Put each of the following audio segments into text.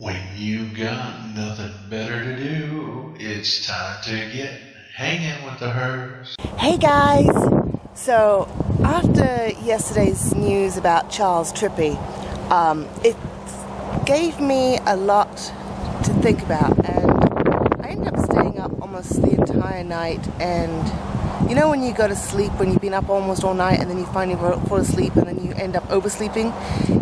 When you got nothing better to do, it's time to get hanging with the hers. Hey guys! So, after yesterday's news about Charles Trippy, it gave me a lot to think about, and I ended up staying up almost the entire night. And you know when you go to sleep, when you've been up almost all night and then you finally fall asleep and then you end up oversleeping?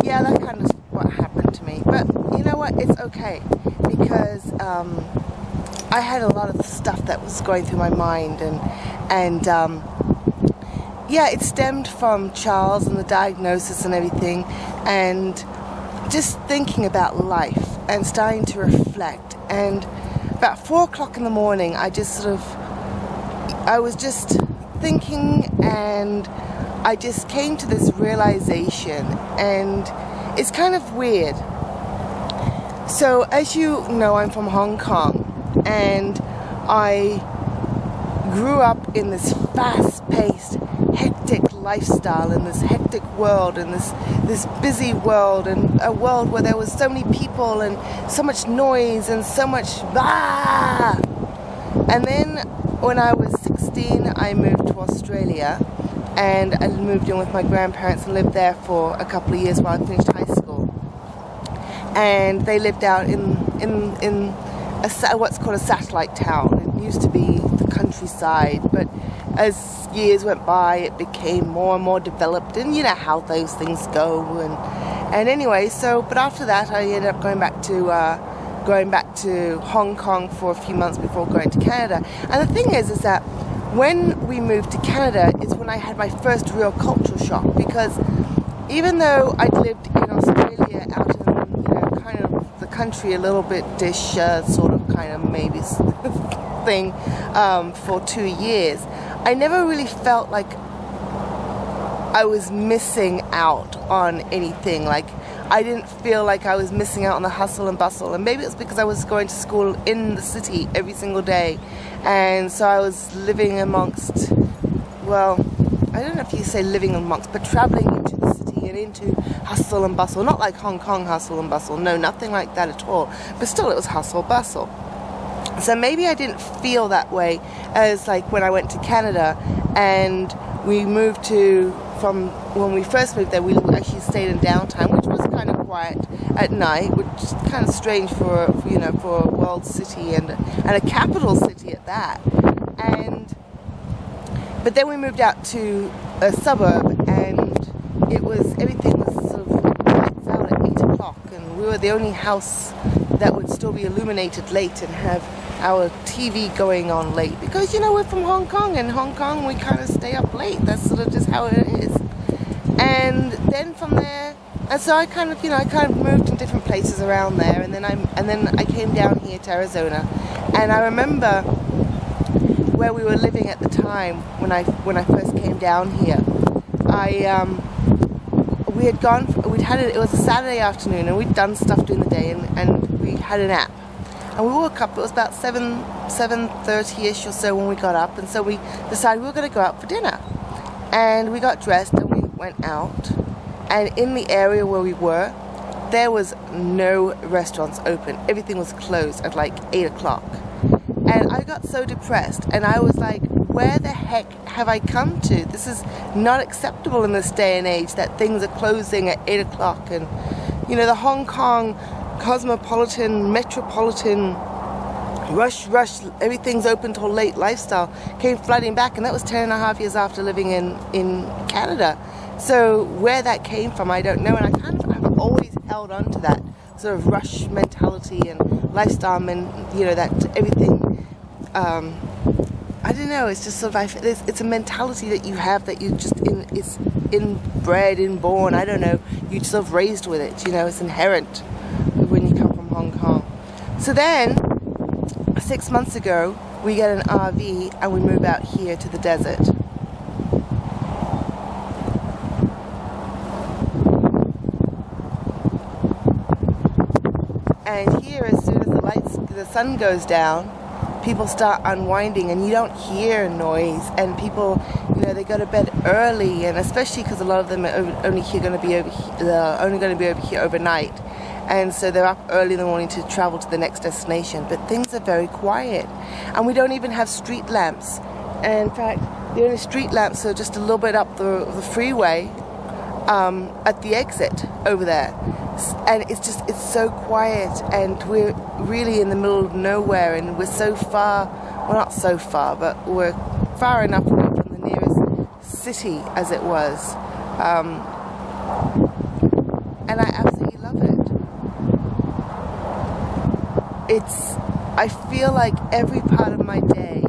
Yeah, that kind of what happened to me. But you know what? It's okay, because I had a lot of stuff that was going through my mind, and yeah, it stemmed from Charles and the diagnosis and everything, and just thinking about life and starting to reflect. And about 4 o'clock in the morning, I was just thinking, and I just came to this realization, and it's kind of weird. So as you know, I'm from Hong Kong, and I grew up in this fast-paced, hectic lifestyle, in this hectic world, in this busy world, and a world where there was so many people and so much noise and so much And then when I was 16, I moved to Australia, and I moved in with my grandparents and lived there for a couple of years while I finished high school. And they lived out in what's called a satellite town. It used to be the countryside, but as years went by, it became more and more developed, and you know how those things go. And anyway, but after that, I ended up going back to Hong Kong for a few months before going to Canada. And the thing is that when we moved to Canada is when I had my first real cultural shock, because even though I'd lived in Australia out in kind of the country a little bit dish sort of kind of maybe thing for 2 years, I never really felt like I was missing out on anything. Like, I didn't feel like I was missing out on the hustle and bustle. And maybe it's because I was going to school in the city every single day, and so I was living amongst, well, I don't know if you say living amongst, but traveling into the city and into hustle and bustle. Not like Hong Kong hustle and bustle, no, nothing like that at all, but still it was hustle bustle. So maybe I didn't feel that way as like when I went to Canada, and we moved from when we first moved there, we actually stayed in downtown, which was kind of quiet at night, which is kind of strange for a world city and a capital city at that. But then we moved out to a suburb, and everything was sort of lights out at 8 o'clock, and we were the only house that would still be illuminated late and have our TV going on late, because we're from Hong Kong, and Hong Kong we kind of stay up late. That's sort of just how it is. And then from there, and so I kind of moved in different places around there, and then I came down here to Arizona, and I remember where we were living at the time when I first came down here. It was a Saturday afternoon, and we'd done stuff during the day, and we had a nap. And we woke up, it was about 7:30ish or so when we got up, and so we decided we were going to go out for dinner. And we got dressed and we went out, and in the area where we were, there was no restaurants open. Everything was closed at like 8 o'clock. And I got so depressed, and I was like, where the heck have I come to? This is not acceptable in this day and age, that things are closing at 8 o'clock. And the Hong Kong cosmopolitan, metropolitan, rush, everything's open till late lifestyle came flooding back, and that was 10.5 years after living in Canada. So where that came from, I don't know, and I've always held on to that sort of rush mentality and lifestyle, that everything, I don't know, it's just sort of, it's a mentality that you have, that you just, it's inbred, inborn, I don't know, you sort of raised with it, it's inherent when you come from Hong Kong. So then, 6 months ago, we get an RV and we move out here to the desert. And here, as soon as the sun goes down, people start unwinding, and you don't hear noise, and people, they go to bed early, and especially because a lot of them are only going to be over here overnight. and so they're up early in the morning to travel to the next destination. But things are very quiet, and we don't even have street lamps. And in fact, the only street lamps are just a little bit up the freeway at the exit over there. And it's so quiet, and we're really in the middle of nowhere, and we're so far, well, not so far, but we're far enough away from the nearest city, as it was. And I absolutely love it. I feel like every part of my day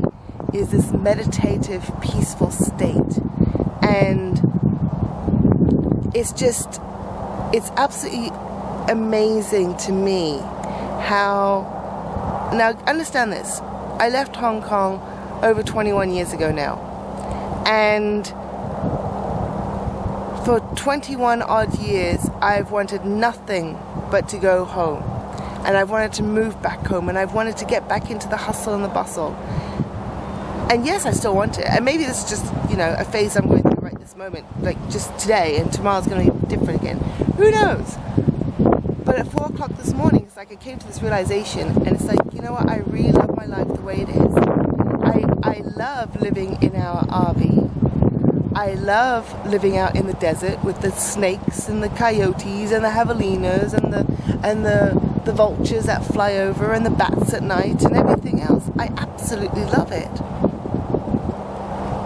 is this meditative, peaceful state. And it's absolutely amazing to me how, now understand this, I left Hong Kong over 21 years ago now, and for 21 odd years I've wanted nothing but to go home, and I've wanted to move back home, and I've wanted to get back into the hustle and the bustle. And yes, I still want it, and maybe this is just, a phase I'm going through right this moment, like just today, and tomorrow's going to be different again, who knows. But at 4 o'clock this morning, it's like I came to this realization, and it's like, you know what, I really love my life the way it is. I love living in our RV. I love living out in the desert with the snakes and the coyotes and the javelinas and the vultures that fly over and the bats at night and everything else. I absolutely love it.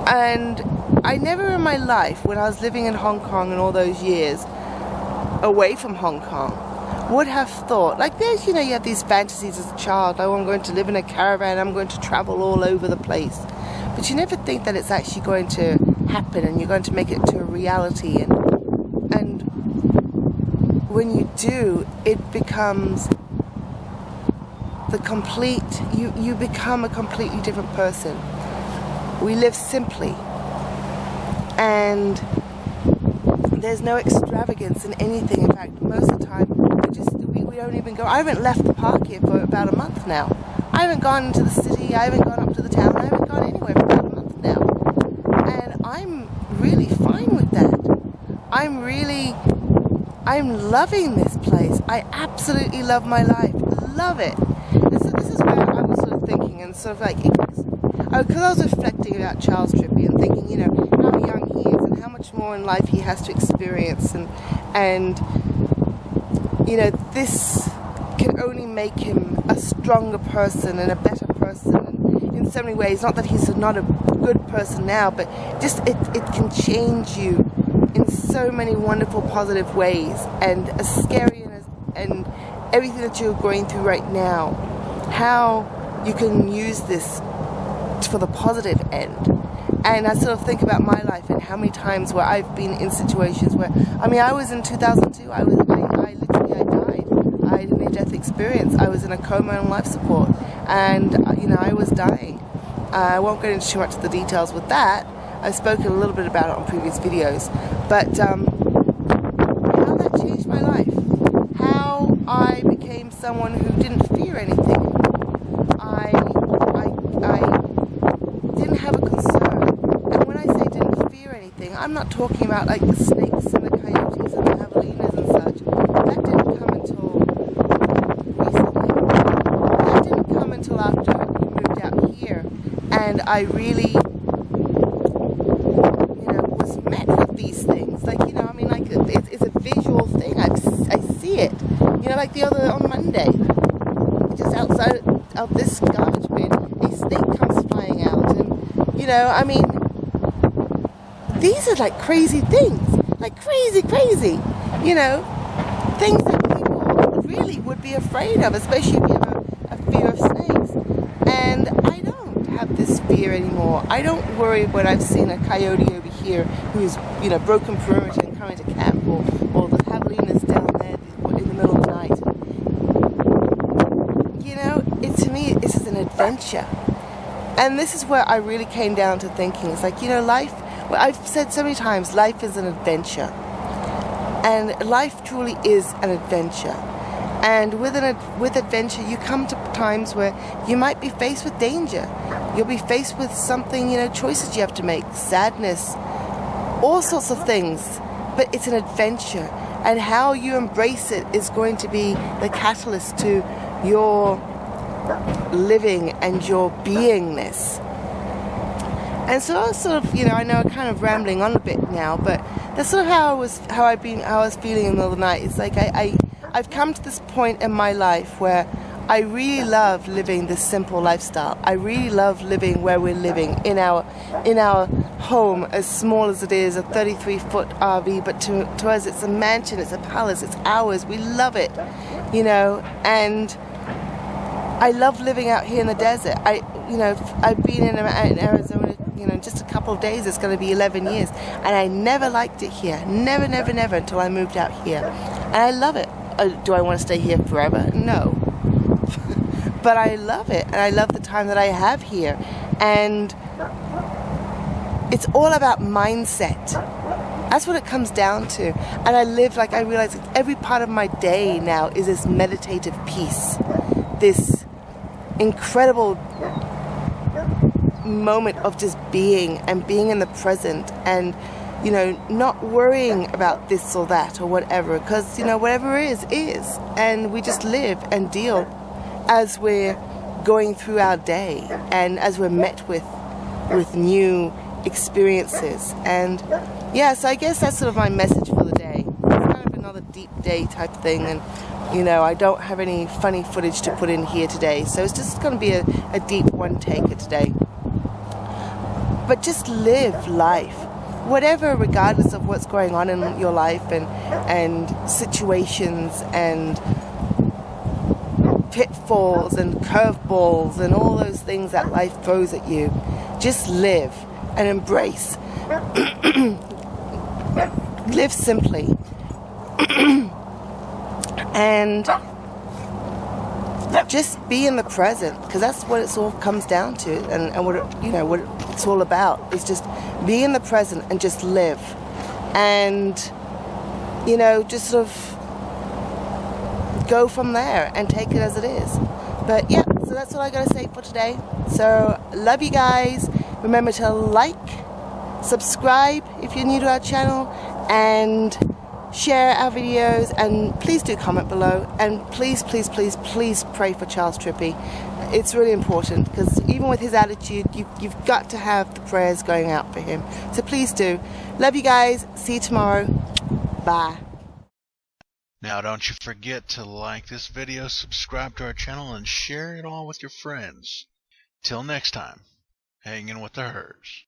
And I never in my life, when I was living in Hong Kong and all those years away from Hong Kong, would have thought, like there's, you have these fantasies as a child, oh, I'm going to live in a caravan, I'm going to travel all over the place. But you never think that it's actually going to happen, and you're going to make it to a reality. And when you do, it becomes the complete, you become a completely different person. We live simply, and there's no extravagance in anything. In fact, most of the time, we don't even go. I haven't left the park here for about a month now. I haven't gone into the city, I haven't gone up to the town, I haven't gone anywhere for about a month now. And I'm really fine with that. I'm loving this place. I absolutely love my life. Love it. This is where I was sort of thinking, and sort of like, because I was reflecting about Charles Trippy and thinking, how young he is and how much more in life he has to experience, and this can only make him a stronger person and a better person in so many ways. Not that he's not a good person now, but just it can change you in so many wonderful positive ways. And as scary and everything that you're going through right now, how you can use this for the positive end. And I sort of think about my life and how many times where I've been in situations where, I was in 2002, I died. I had a near-death experience. I was in a coma and life support, and I was dying. I won't get into too much of the details with that. I've spoken a little bit about it on previous videos, but how that changed my life. How I became someone who didn't fear anything. I didn't have a concern. And when I say didn't fear anything, I'm not talking about like the snakes and the coyotes and the javelinas and such. That didn't come until recently. That didn't come until after we moved out here. And I really, was met with these things. Like, it's a visual thing. I see it. Like on Monday, just outside of this garbage bin, a snake comes flying out. And, these are like crazy things. Like crazy. Things that people really would be afraid of, especially if you have a fear of snakes. And I don't have this fear anymore. I don't worry when I've seen a coyote over here who's, broken perimeter and coming to camp, or the javelinas down there in the middle of the night. To me, this is an adventure. And this is where I really came down to thinking, it's like, life, well, I've said so many times, life is an adventure. And life truly is an adventure. And with adventure, you come to times where you might be faced with danger. You'll be faced with something, choices you have to make, sadness, all sorts of things. But it's an adventure. and how you embrace it is going to be the catalyst to your living and your beingness. And so I was sort of, I know I'm kind of rambling on a bit now, but that's sort of how I was feeling in the middle of the night. It's like I've come to this point in my life where I really love living this simple lifestyle. I really love living where we're living in our home, as small as it is, a 33-foot RV, but to us it's a mansion, it's a palace, it's ours. We love it, and I love living out here in the desert. I've been in Arizona, just a couple of days. It's going to be 11 years, and I never liked it here. Never until I moved out here, and I love it. Do I want to stay here forever? No. But I love it, and I love the time that I have here. And it's all about mindset. That's what it comes down to. And I realize every part of my day now is this meditative piece, this incredible moment of just being and being in the present, and not worrying about this or that or whatever, because whatever is, and we just live and deal as we're going through our day and as we're met with new experiences. And so I guess that's sort of my message for the day. It's kind of another deep day type thing, and I don't have any funny footage to put in here today, so it's just going to be a deep one-taker today. But just live life, whatever, regardless of what's going on in your life and situations and pitfalls and curveballs and all those things that life throws at you. Just live and embrace. Live simply. And just be in the present, because that's what it all comes down to, and what it's all about is just be in the present and just live, and just sort of go from there and take it as it is. But so that's what I gotta say for today. So love you guys. Remember to like, subscribe if you're new to our channel, and share our videos, and please do comment below, and please pray for Charles Trippy. It's really important, because even with his attitude, you've got to have the prayers going out for him. So please do. Love you guys. See you tomorrow. Bye. Now don't you forget to like this video, subscribe to our channel, and share it all with your friends. Till next time, hanging with the Hurs.